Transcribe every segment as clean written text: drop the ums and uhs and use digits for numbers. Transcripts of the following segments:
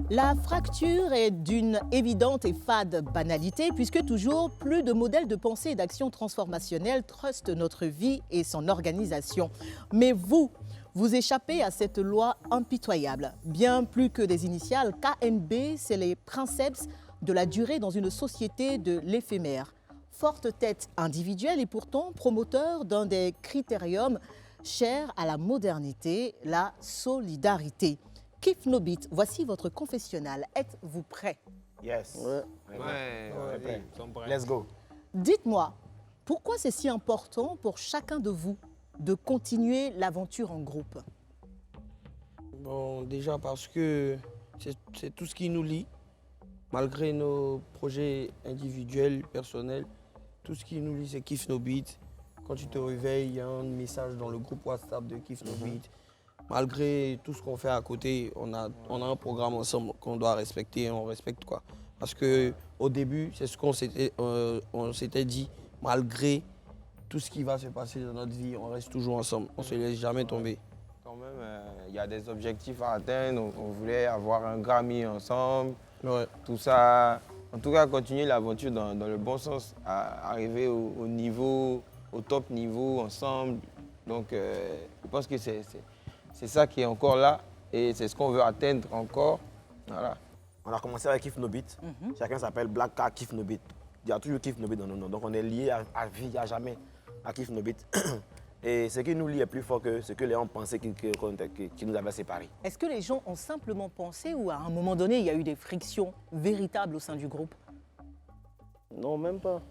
La fracture est d'une évidente et fade banalité puisque toujours plus de modèles de pensée et d'action transformationnelle trustent notre vie et son organisation. Mais vous échappez à cette loi impitoyable. Bien plus que des initiales, KNB, c'est les princeps de la durée dans une société de l'éphémère. Forte tête individuelle et pourtant promoteur d'un des critériums chers à la modernité, la solidarité. Kif Nobit, voici votre confessionnal. Êtes-vous prêt? Yes. Ouais. Let's go. Dites-moi, pourquoi c'est si important pour chacun de vous de continuer l'aventure en groupe? Bon, déjà parce que c'est tout ce qui nous lie, malgré nos projets individuels, personnels. Tout ce qui nous lie, c'est Kif Nobit. Quand tu te réveilles, il y a un message dans le groupe WhatsApp de Kif Nobit. Malgré tout ce qu'on fait à côté, on a un programme ensemble qu'on doit respecter et on respecte quoi. Parce qu'au début, c'est ce qu'on s'était dit, malgré tout ce qui va se passer dans notre vie, on reste toujours ensemble, on ne se laisse jamais tomber. Quand même, il y a des objectifs à atteindre, on voulait avoir un Grammy ensemble, tout ça. En tout cas, continuer l'aventure dans le bon sens, arriver au top niveau ensemble. Donc, je pense que c'est ça qui est encore là et c'est ce qu'on veut atteindre encore. Voilà. On a commencé avec Kif Nobit. Chacun s'appelle Black Car Kif Nobit. Il y a toujours Kif Nobit dans nos noms. Donc on est lié à vie, à jamais, à Kif Nobit. Et ce qui nous lie est plus fort que ce que les gens pensaient qui nous avait séparés. Est-ce que les gens ont simplement pensé ou à un moment donné, il y a eu des frictions véritables au sein du groupe? Non, même pas.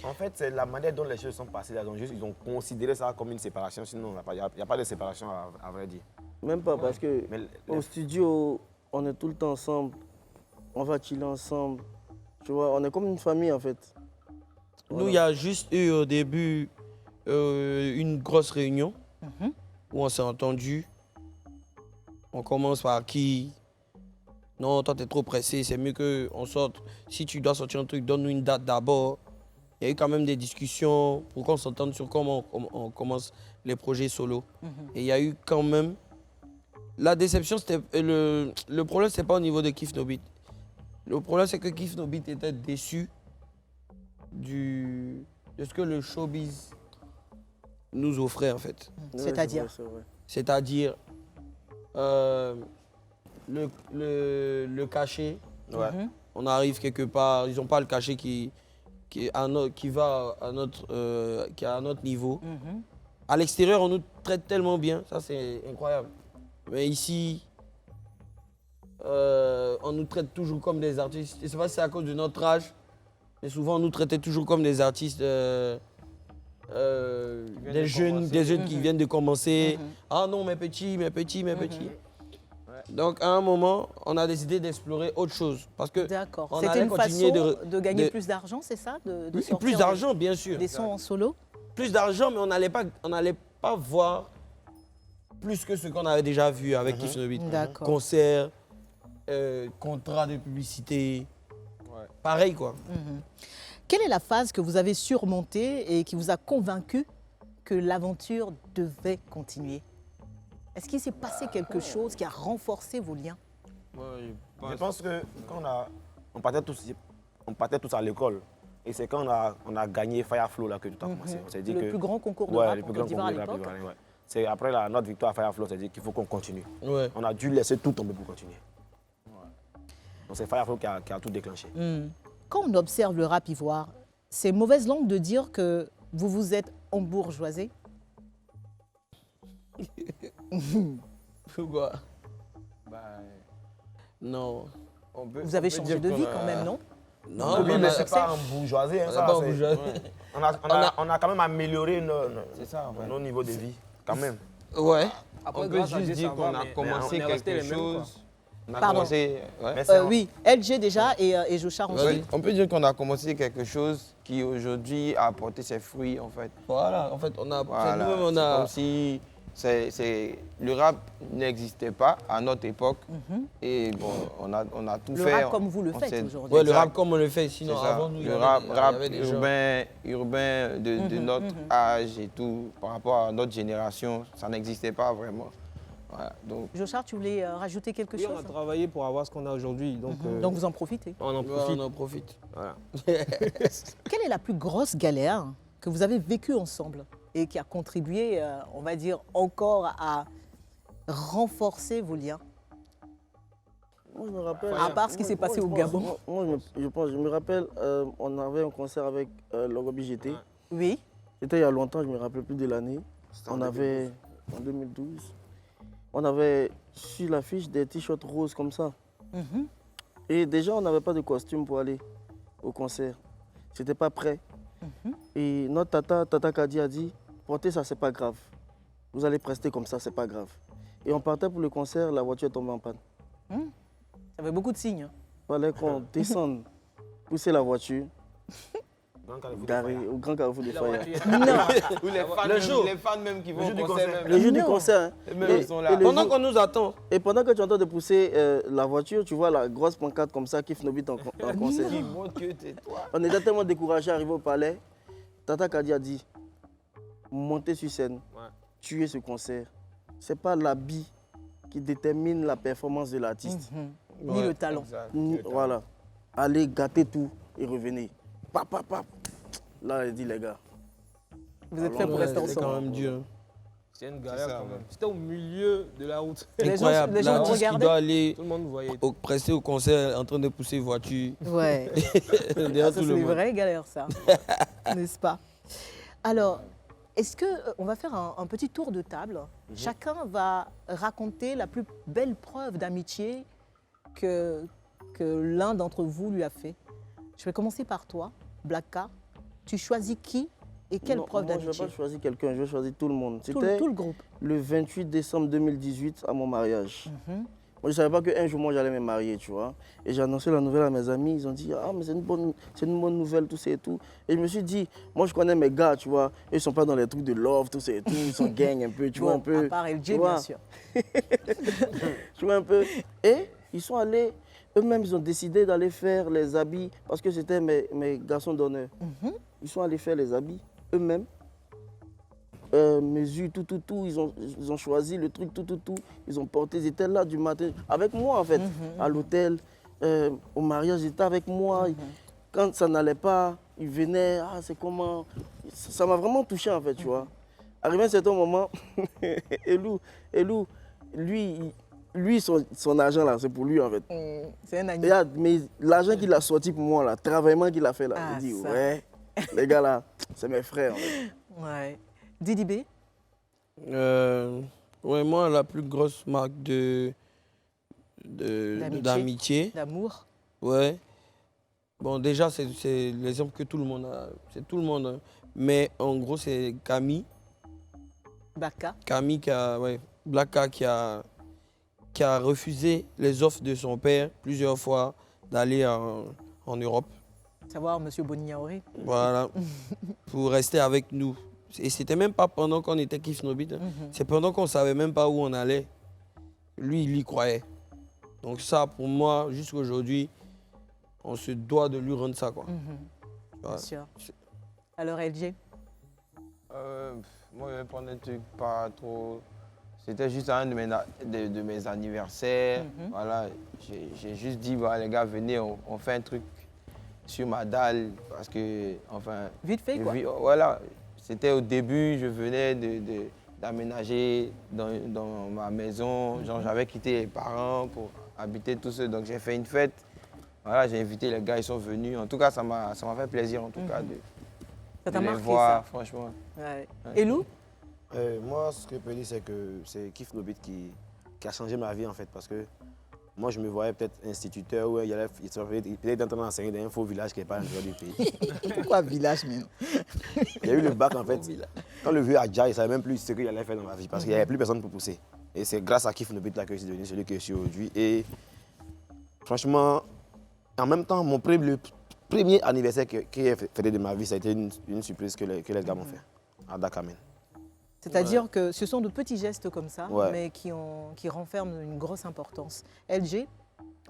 En fait, c'est la manière dont les choses sont passées. Ils ont considéré ça comme une séparation, sinon il n'y a pas de séparation à vrai dire. Même pas parce que au studio, on est tout le temps ensemble, on va chiller ensemble. Tu vois, on est comme une famille en fait. Voilà. Nous, il y a juste eu au début une grosse réunion où on s'est entendu. On commence par qui? Non, toi, t'es trop pressé, c'est mieux qu'on sorte. Si tu dois sortir un truc, donne-nous une date d'abord. Il y a eu quand même des discussions pour qu'on s'entende sur comment on commence les projets solo. Et il y a eu quand même... La déception, c'était... Le problème, c'est pas au niveau de Kif Nobit. Le problème, c'est que Kif Nobit était déçu de ce que le showbiz nous offrait, en fait. C'est-à-dire? C'est-à-dire le cachet. On arrive quelque part, ils n'ont pas le cachet qui est à notre niveau. À l'extérieur, on nous traite tellement bien, ça c'est incroyable. Mais ici, on nous traite toujours comme des artistes. Je ne sais pas si c'est à cause de notre âge, mais souvent on nous traitait toujours comme des artistes, des jeunes qui viennent de commencer. Ah non, mes petits. Donc à un moment, on a décidé d'explorer autre chose. D'accord. C'était une façon de gagner plus d'argent, c'est ça? Oui, plus d'argent, bien sûr. Des sons en solo? Plus d'argent, mais on n'allait pas voir plus que ce qu'on avait déjà vu avec Kif Nobit. Concerts, contrats de publicité, pareil quoi. Quelle est la phase que vous avez surmontée et qui vous a convaincu que l'aventure devait continuer? Est-ce qu'il s'est passé quelque chose qui a renforcé vos liens? Je pense que quand on partait tous à l'école. Et c'est quand on a gagné Fireflow là que tout a commencé. On s'est dit le plus grand concours de rap en Côte d'Ivoire à l'époque. C'est après notre victoire à Fireflow, on s'est dit qu'il faut qu'on continue. On a dû laisser tout tomber pour continuer. Donc c'est Fireflow qui a tout déclenché. Quand on observe le rap ivoire, c'est mauvaise langue de dire que vous vous êtes embourgeoisé? Pourquoi? Non. Vous avez changé de vie quand même, non? Non, mais c'est pas embourgeoisé. On a quand même amélioré nos niveaux de vie, quand même. Ouais. Après, on peut juste dire qu'on a commencé quelque chose. Pardon. Oui, LG déjà et Jochar ensuite. On peut dire qu'on a commencé quelque chose qui aujourd'hui a apporté ses fruits en fait. Voilà, en fait on a... Comme si le rap n'existait pas à notre époque et bon, on a tout fait. Le rap comme vous le faites aujourd'hui. Oui, le rap comme on le fait, sinon avant nous, le rap urbain de notre âge et tout, par rapport à notre génération, ça n'existait pas vraiment. Voilà, donc, Joshar, tu voulais rajouter quelque Oui, chose? on a travaillé pour avoir ce qu'on a aujourd'hui. Donc, Donc vous en profitez. on en Ouais, profite. on en profite. Voilà. Quelle est la plus grosse galère que vous avez vécue ensemble et qui a contribué, on va dire, encore à renforcer vos liens? Moi, je me rappelle. À part ce qui s'est passé au Gabon. Je me rappelle, on avait un concert avec Logobi GT. Oui. C'était il y a longtemps, je ne me rappelle plus de l'année. On avait, en 2012, on avait sur l'affiche des t-shirts roses comme ça. Et déjà, on n'avait pas de costume pour aller au concert. C'était pas prêt. Et notre Tata Kadi a dit, portez ça, c'est pas grave. Vous allez rester comme ça, c'est pas grave. Et on partait pour le concert, la voiture est tombée en panne. Ça avait beaucoup de signes. Il fallait qu'on descende, pousser la voiture, garée au grand carrefour de Faya. ou les fans même qui vont au concert. Même, Le jour du concert, hein. Même ils sont là. Pendant qu'on nous attend. Et pendant que tu entends de pousser la voiture, tu vois la grosse pancarte comme ça, Kif Nobit en concert. Qui montre que c'est toi. On était tellement découragés à arriver au palais. Tata Kadi a dit, montez sur scène, tuez ce concert. Ce n'est pas l'habit qui détermine la performance de l'artiste. Ni le talent. Voilà. Allez gâter tout et revenez. Pap, pap, pap. Là, il dit les gars. Vous êtes faits pour rester c'est quand ensemble. même dur. C'est une galère ça, quand ouais. même. C'était au milieu de la route. Les gens Incroyable. vous L'artiste qui regardaient? doit aller Tout le monde vous voyait. prester au concert en train de pousser voiture. Ouais. Derrière Ça, tout c'est le une monde. vraie galère, ça. N'est-ce pas? Alors, est-ce qu'on va faire un petit tour de table? Chacun va raconter la plus belle preuve d'amitié que l'un d'entre vous lui a fait. Je vais commencer par toi, Blacka. Tu choisis qui et quelle Non, preuve moi, je d'amitié? n'ai pas choisi quelqu'un, je vais choisir tout le monde. Tout C'était le groupe. le 28 décembre 2018 à mon mariage. Mhm. Moi, je ne savais pas qu'un jour, moi, j'allais me marier, tu vois. Et j'ai annoncé la nouvelle à mes amis. Ils ont dit, ah, mais c'est une bonne nouvelle, tout ça et tout. Et je me suis dit, moi, je connais mes gars, tu vois. Ils ne sont pas dans les trucs de love, tout ça et tout. Ils sont gang un peu, tu vois, un peu. À part LJ, tu vois. bien sûr. Tu vois un peu. Et ils sont allés, eux-mêmes, ils ont décidé d'aller faire les habits parce que c'était mes garçons d'honneur. Ils sont allés faire les habits eux-mêmes. Mesure, tout. Ils ont choisi le truc, tout. Ils ont porté, ils étaient là du matin avec moi, en fait, à l'hôtel. Au mariage, ils étaient avec moi. Quand ça n'allait pas, ils venaient, ah, c'est comment. Ça m'a vraiment touché, en fait, tu vois. Arrivé à un certain moment, Elou, lui, son argent, là, c'est pour lui, en fait. C'est un ami. Regarde, mais l'argent qu'il a sorti pour moi, là, le travaillement qu'il a fait, là, Ah, il dit, ça. ouais, les gars, là, c'est mes frères, en fait. Ouais. Didi B, Ouais, moi, la plus grosse marque d'amitié, d'amour. ouais. Bon, déjà, c'est l'exemple que tout le monde a. C'est tout le monde. Hein. Mais en gros, c'est Camille. Blacka. Camille Blacka qui a refusé les offres de son père plusieurs fois d'aller en Europe. Savoir M. Bonignaoré. Voilà. Pour rester avec nous. Et c'était même pas pendant qu'on était Kif Nobit. Hein. C'est pendant qu'on savait même pas où on allait. Lui, il y croyait. Donc ça, pour moi, jusqu'aujourd'hui, on se doit de lui rendre ça, quoi. Bien Ouais. sûr. Alors, LJ? Moi, je vais prendre un truc pas trop. C'était juste un de mes anniversaires. Voilà, j'ai juste dit, bah, les gars, venez, on fait un truc sur ma dalle. Parce que, enfin. Vite fait, quoi. Voilà, c'était au début, je venais d'aménager dans ma maison. Genre, j'avais quitté les parents pour habiter tout seul. Donc, j'ai fait une fête. Voilà, j'ai invité les gars, ils sont venus. En tout cas, ça m'a fait plaisir, en tout cas, Ça t'a de les marqué, voir, ça. franchement. Ouais. Ouais. Et Lou? Moi, ce que je peux dire, c'est que c'est Kif Nobit qui a changé ma vie, en fait, parce que moi, je me voyais peut-être instituteur, où il allait peut-être en train d'enseigner dans un faux village qui n'est pas un joueur du pays. Pourquoi village, même? Il y a eu le bac, en fait. Quand le vieux Adja, il ne savait même plus ce qu'il allait faire dans ma vie, parce qu'il n'y avait plus personne pour pousser. Et c'est grâce à Kif Nobit là que je suis devenu celui que je suis aujourd'hui. Et franchement, en même temps, le premier anniversaire qui a fait de ma vie, ça a été une surprise que les gars m'ont fait à Dakamen. C'est-à-dire que ce sont de petits gestes comme ça, Ouais. mais qui renferment une grosse importance. LG?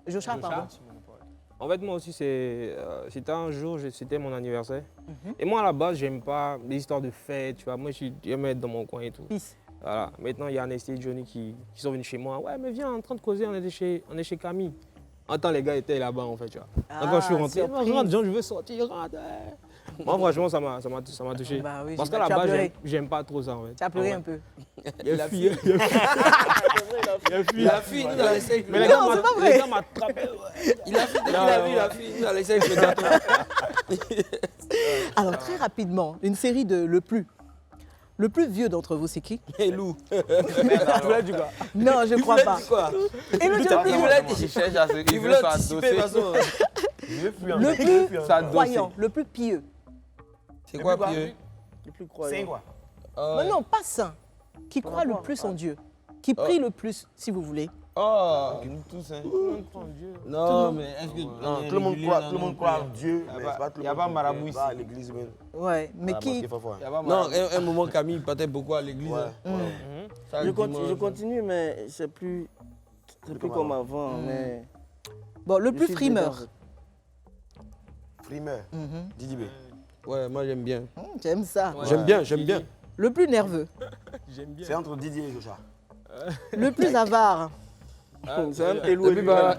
Joshua, pardon. En fait, moi aussi, c'était un jour, c'était mon anniversaire. Et moi, à la base, j'aime pas les histoires de fêtes, tu vois. Moi, j'aime être dans mon coin et tout. Peace. Voilà. Maintenant, il y a Nestlé et Johnny qui sont venus chez moi. Ouais, mais viens, en train de causer, on est chez Camille. En temps, les gars étaient là-bas, en fait, tu vois. Donc, quand je suis rentré, rentre, John, je veux sortir, rentre. Moi, franchement, ça m'a touché. Bah oui, Parce qu'à la base, j'aime pas trop ça, en fait. Tu as pleuré un peu. Il a fui. Il a fui, nous, dans les 5 Mais les Non, c'est pas vrai. gars m'attrapé. Il a fui, dès qu'il a vu, il a fui, nous, dans les 5 le gâteau. Alors, très rapidement, une série de Le Plus. Le plus vieux d'entre vous, c'est qui? Et Lou. Tu voulais du quoi? Non, je Il crois voulait pas. dire quoi? Et le Il voulait dire. Il cherche à se Il voulait anticiper, de toute façon. Le plus croyant, le plus pieux. C'est quoi, pieux? Le plus C'est croyant. quoi? Mais non, pas saint. Qui croit le plus en Dieu. Qui prie le plus, si vous voulez. Oh, nous tous, hein. Non, mais est-ce que. Non, tout le monde croit en Dieu, mais c'est pas tout Il le n'y a monde pas qui marabout va ici. à l'église. Ouais, mais qui... Non, un moment, Camille partait beaucoup à l'église. Ouais. hein. Ça, Je dimanche, continue, mais c'est plus comme avant. Mais Bon, le je plus suis frimeur. dedans. Frimeur, Didi B. Ouais, moi j'aime bien. J'aime ça. J'aime bien, j'aime bien. Le plus nerveux. J'aime bien. C'est entre Didier et Jocha. Le plus avare. C'est un Elou Depuis bah,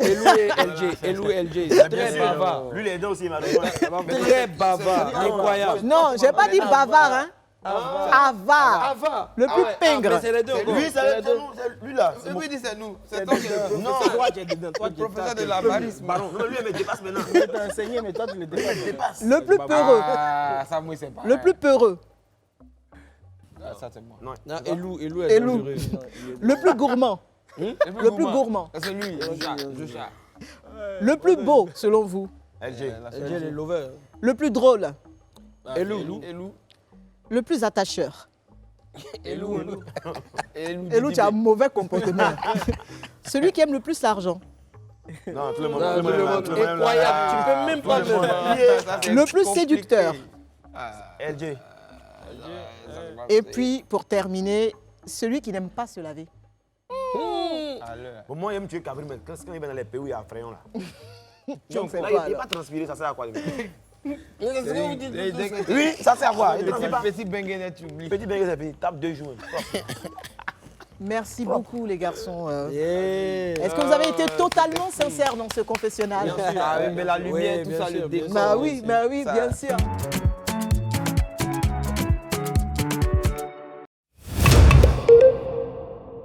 Elou et LG, c'est très bavard. Lui, les deux aussi, il m'a donné. Très bavard, incroyable. Non, j'ai pas dit bavard, hein. Avare. Ava. Le plus pingre. C'est les deux encore. Lui, c'est lui là. C'est lui dit c'est nous. C'est toi qui es Non, Toi, tu es dedans. Toi, le tu es professeur de l'avarisme. non, lui, il me dépasse maintenant. Je t'ai enseigné, mais toi, tu le dépasses. Le plus peureux. Ah, ça, moi, c'est pas. Le plus peureux. Ah, ça, c'est moi. Non, Elou, elle Elou. est dangereuse. Le plus gourmand. Le plus gourmand. C'est lui, Jocha. Le plus beau, selon vous. LG. LG, elle est lover. Le plus drôle. Elou. Le plus attacheur. Elou. Elou, tu as un mauvais comportement. Celui qui aime le plus l'argent. Non, tout le monde. Non, tout le monde. Incroyable, tu peux même pas le. Le plus séducteur. LG. Et puis, pour terminer, celui qui n'aime pas se laver. Pour moi, il aime tuer Cabri, mais quand il va dans les pays où il y a Fréon là. Donc, c'est Là, quoi, il n'est alors? pas transpiré, ça sert à quoi? Qu'est-ce que vous dites de tout ça? Oui, ça sert à quoi? Petit benguenet, tu oublies. Petit bengue, c'est fini. Tape 2 jours. Merci beaucoup, les garçons. Yeah. Est-ce que vous avez été totalement sincères dans ce confessionnal? Ah oui, mais la lumière, Oui, tout bien ça, sûr, le bien décor. Bah oui, aussi. bien sûr.